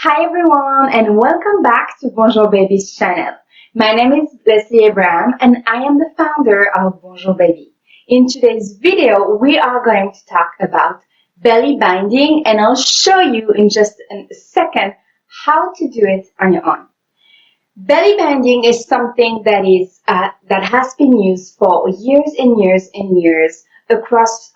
Hi everyone and welcome back to Bonjour Baby's channel. My name is Leslie Abraham and I am the founder of Bonjour Baby. In today's video, we are going to talk about belly binding and I'll show you in just a second how to do it on your own. Belly binding is something that has been used for years and years and years across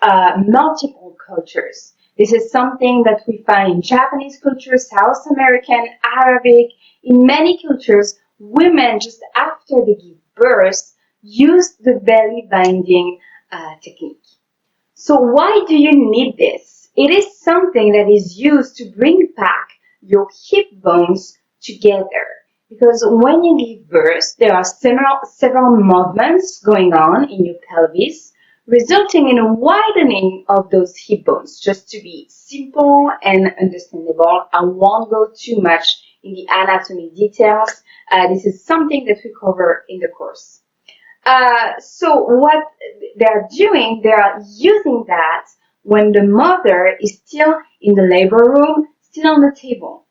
multiple cultures. This is something that we find in Japanese culture, South American, Arabic. In many cultures, women just after they give birth use the belly binding technique. So why do you need this? It is something that is used to bring back your hip bones together. Because when you give birth, there are several movements going on in your pelvis, resulting in a widening of those hip bones. Just to be simple and understandable, I won't go too much in the anatomy details. This is something that we cover in the course. So what they're doing, they are using that when the mother is still in the labor room, still on the table.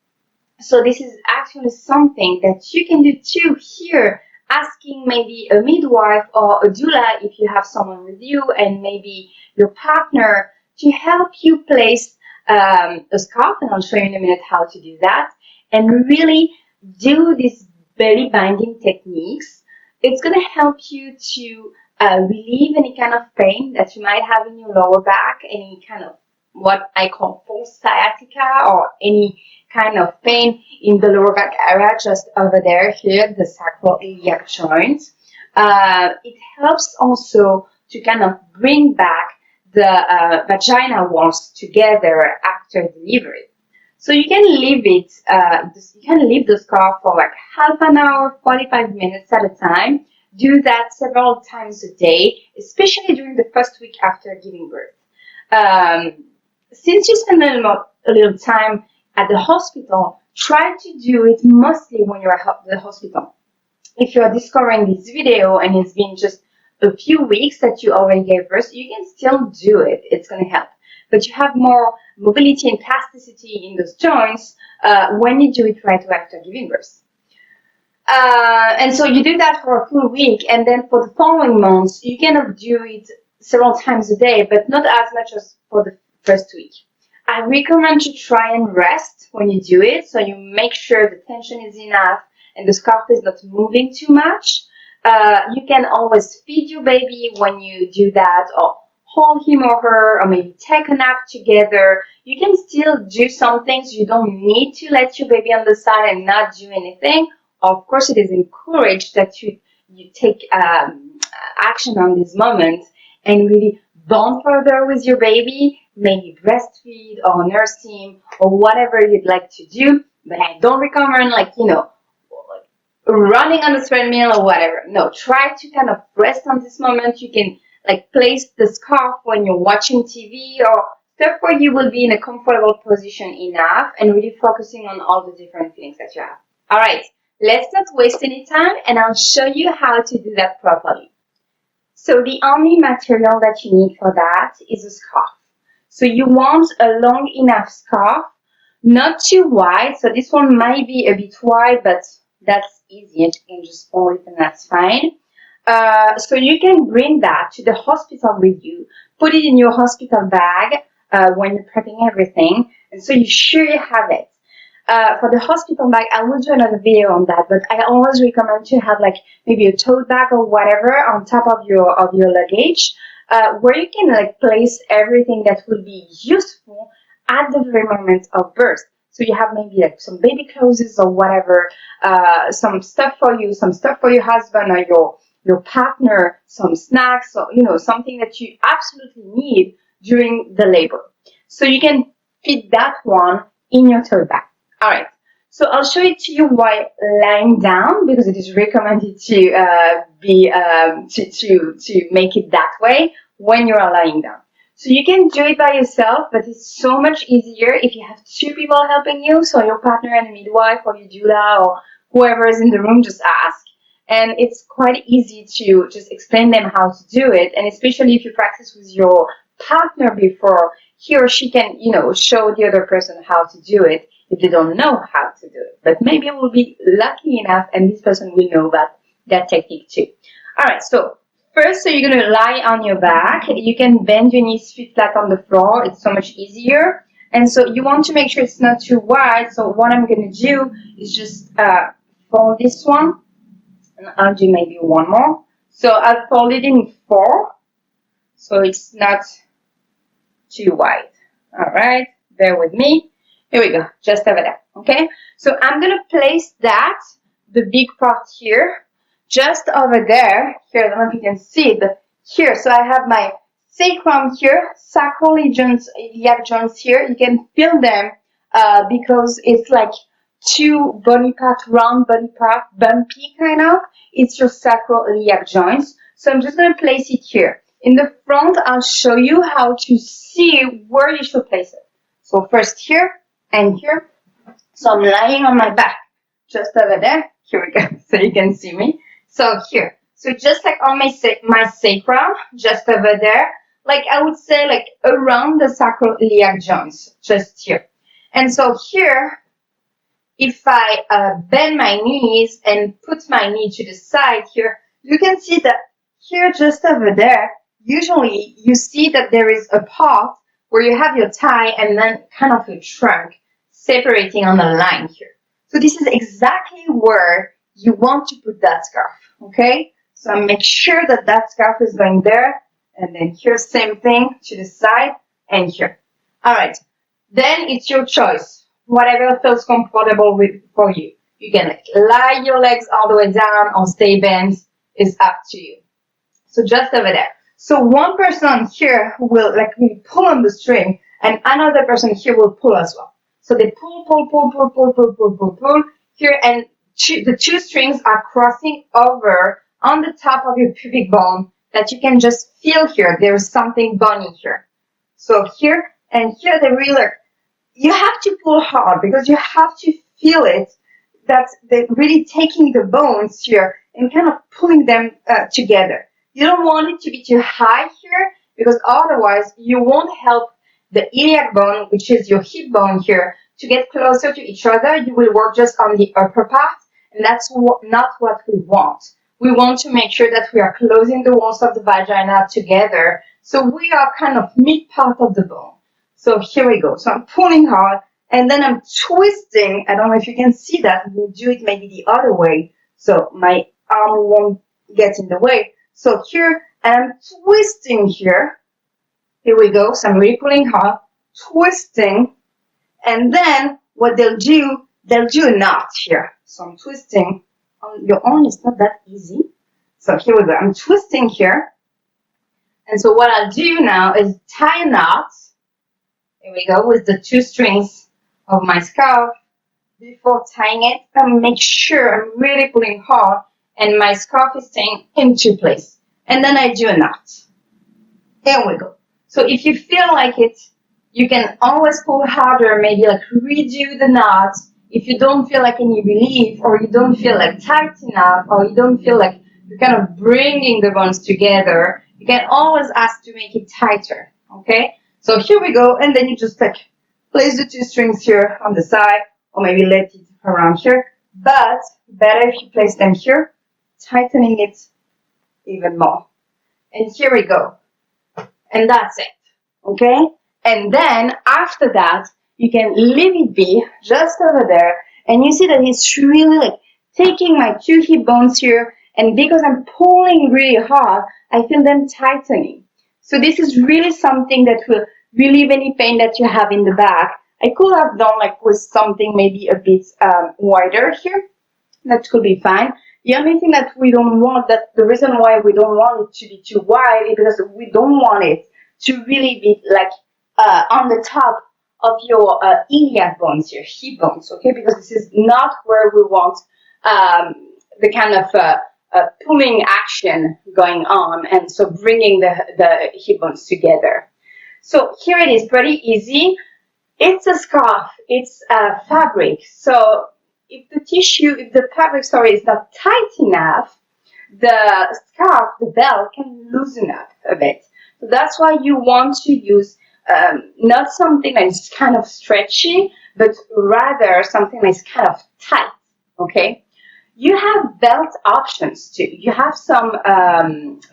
So this is actually something that you can do too here, asking maybe a midwife or a doula if you have someone with you and maybe your partner to help you place a scarf, and I'll show you in a minute how to do that, and really do these belly binding techniques. It's going to help you to relieve any kind of pain that you might have in your lower back, any kind of what I call false sciatica or any kind of pain in the lower back area, just over there, here, the sacroiliac joint. It helps also to kind of bring back the vagina walls together after delivery. So you can leave it, you can leave the scarf for like half an hour, 45 minutes at a time. Do that several times a day, especially during the first week after giving birth. Since you spend a little time at the hospital, try to do it mostly when you're at the hospital. If you're discovering this video and it's been just a few weeks that you already gave birth, you can still do it. It's going to help. But you have more mobility and plasticity in those joints when you do it right after giving birth. And so you do that for a full week, and then for the following months, you can do it several times a day, but not as much as for the first week. I recommend to try and rest when you do it, so you make sure the tension is enough and the scarf is not moving too much. You can always feed your baby when you do that, or hold him or her, or maybe take a nap together. You can still do some things. You don't need to let your baby on the side and not do anything. Of course, it is encouraged that you take action on this moment and really bond further with your baby, maybe breastfeed or nurse him or whatever you'd like to do. But I don't recommend running on the treadmill or whatever. No, try to kind of rest on this moment. You can place the scarf when you're watching TV or stuff where you will be in a comfortable position enough and really focusing on all the different feelings that you have. All right, let's not waste any time and I'll show you how to do that properly. So the only material that you need for that is a scarf. So you want a long enough scarf, not too wide. So this one might be a bit wide, but that's easy. You can just fold it and that's fine. So you can bring that to the hospital with you. Put it in your hospital bag when you're prepping everything. And so you're sure you have it. For the hospital bag, I will do another video on that, but I always recommend to have maybe a tote bag or whatever on top of your luggage, where you can place everything that will be useful at the very moment of birth. So you have maybe some baby clothes or whatever, some stuff for you, some stuff for your husband or your partner, some snacks, or something that you absolutely need during the labor. So you can fit that one in your tote bag. All right, so I'll show it to you while lying down because it is recommended to make it that way when you are lying down. So you can do it by yourself, but it's so much easier if you have two people helping you, so your partner and a midwife or your doula or whoever is in the room, just ask. And it's quite easy to just explain them how to do it, and especially if you practice with your partner before, he or she can, show the other person how to do it if they don't know how to do it. But maybe we'll be lucky enough and this person will know about that technique too. All right, so first, so you're going to lie on your back. You can bend your knees feet flat on the floor. It's so much easier. And so you want to make sure it's not too wide. So what I'm going to do is just fold this one. And I'll do maybe one more. So I'll fold it in 4. So it's not too wide. All right, bear with me. Here we go, just over there. Okay, so I'm going to place that, the big part here, just over there. Here, I don't know if you can see it, but here. So I have my sacrum here, sacroiliac joints here. You can feel them because it's like 2 body part, round body part, bumpy kind of. It's your sacroiliac joints. So I'm just going to place it here. In the front, I'll show you how to see where you should place it. So first here and here. So I'm lying on my back, just over there. Here we go, so you can see me. So here, so just like on my sacrum, just over there, like I would say like around the sacroiliac joints, just here. And so here, if I bend my knees and put my knee to the side here, you can see that here, just over there, usually you see that there is a part where you have your thigh and then kind of your trunk separating on the line here. So this is exactly where you want to put that scarf, okay? So make sure that that scarf is going there, and then here, same thing to the side and here. All right, then it's your choice. Whatever feels comfortable with for you. You can like lie your legs all the way down or stay bent. Is up to you. So just over there. So one person here will like really pull on the string, and another person here will pull as well. So they pull, pull, pull, pull, pull, pull, pull, pull, pull here, and the 2 strings are crossing over on the top of your pubic bone that you can just feel here. There's something bony here. So here and here, they really like, you have to pull hard because you have to feel it. That they're really taking the bones here and kind of pulling them together. You don't want it to be too high here because otherwise you won't help the iliac bone, which is your hip bone here, to get closer to each other. You will work just on the upper part, and that's not what we want. We want to make sure that we are closing the walls of the vagina together, so we are kind of mid part of the bone. So here we go. So I'm pulling hard, and then I'm twisting. I don't know if you can see that. We'll do it maybe the other way, so my arm won't get in the way. So here, and I'm twisting here. Here we go. So I'm really pulling hard, twisting, and then what they'll do a knot here. So I'm twisting. On your own, it's not that easy. So here we go. I'm twisting here. And so what I'll do now is tie a knot. Here we go, with the 2 strings of my scarf. Before tying it, and make sure I'm really pulling hard and my scarf is staying into place. And then I do a knot. Here we go. So if you feel like it, you can always pull harder, maybe like redo the knot. If you don't feel like any relief, or you don't feel like tight enough, or you don't feel like you're kind of bringing the bones together, you can always ask to make it tighter, okay? So here we go, and then you just like place the 2 strings here on the side, or maybe let it around here, but better if you place them here, tightening it even more. And here we go. And that's it, okay? And then after that, you can leave it be just over there, and you see that it's really like taking my 2 hip bones here, and because I'm pulling really hard, I feel them tightening. So this is really something that will relieve any pain that you have in the back. I could have done like with something maybe a bit wider here. That could be fine. The only thing that we don't want, that the reason why we don't want it to be too wide is because we don't want it to really be like on the top of your iliac bones, your hip bones, okay? Because this is not where we want the kind of pulling action going on, and so bringing the hip bones together. So here it is, pretty easy. It's a scarf, it's fabric. So if the fabric, is not tight enough, the scarf, the belt can loosen up a bit. So that's why you want to use not something that is kind of stretchy, but rather something that's kind of tight, okay? You have belt options too. You have some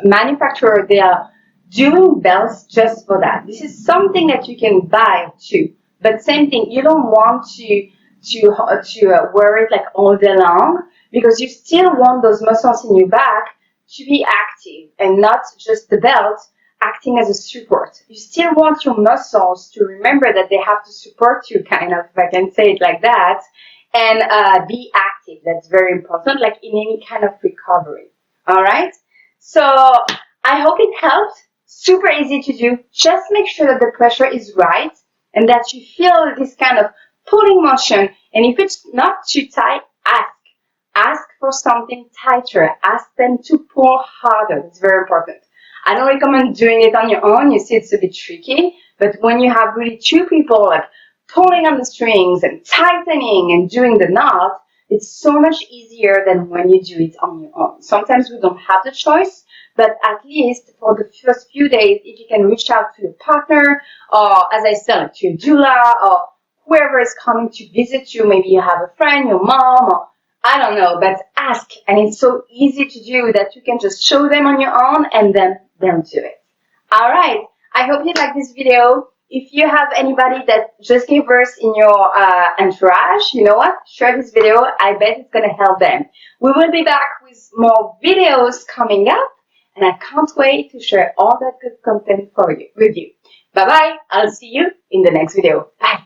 manufacturer, they are doing belts just for that. This is something that you can buy too. But same thing, you don't want to wear it like all day long, because you still want those muscles in your back to be active and not just the belt acting as a support. You still want your muscles to remember that they have to support you, kind of, if I can say it like that, and be active. That's very important, like in any kind of recovery. All right? So I hope it helped. Super easy to do. Just make sure that the pressure is right and that you feel this kind of pulling motion. And if it's not too tight, ask. Ask for something tighter. Ask them to pull harder. It's very important. I don't recommend doing it on your own. You see, it's a bit tricky. But when you have really two people like pulling on the strings and tightening and doing the knot, it's so much easier than when you do it on your own. Sometimes we don't have the choice, but at least for the first few days, if you can reach out to your partner, or as I said, like to your doula, or whoever is coming to visit you, maybe you have a friend, your mom, or I don't know, but ask. And it's so easy to do that you can just show them on your own and then they'll do it. All right. I hope you like this video. If you have anybody that just gave birth in your entourage, you know what? Share this video. I bet it's going to help them. We will be back with more videos coming up, and I can't wait to share all that good content with you. Bye-bye. I'll see you in the next video. Bye.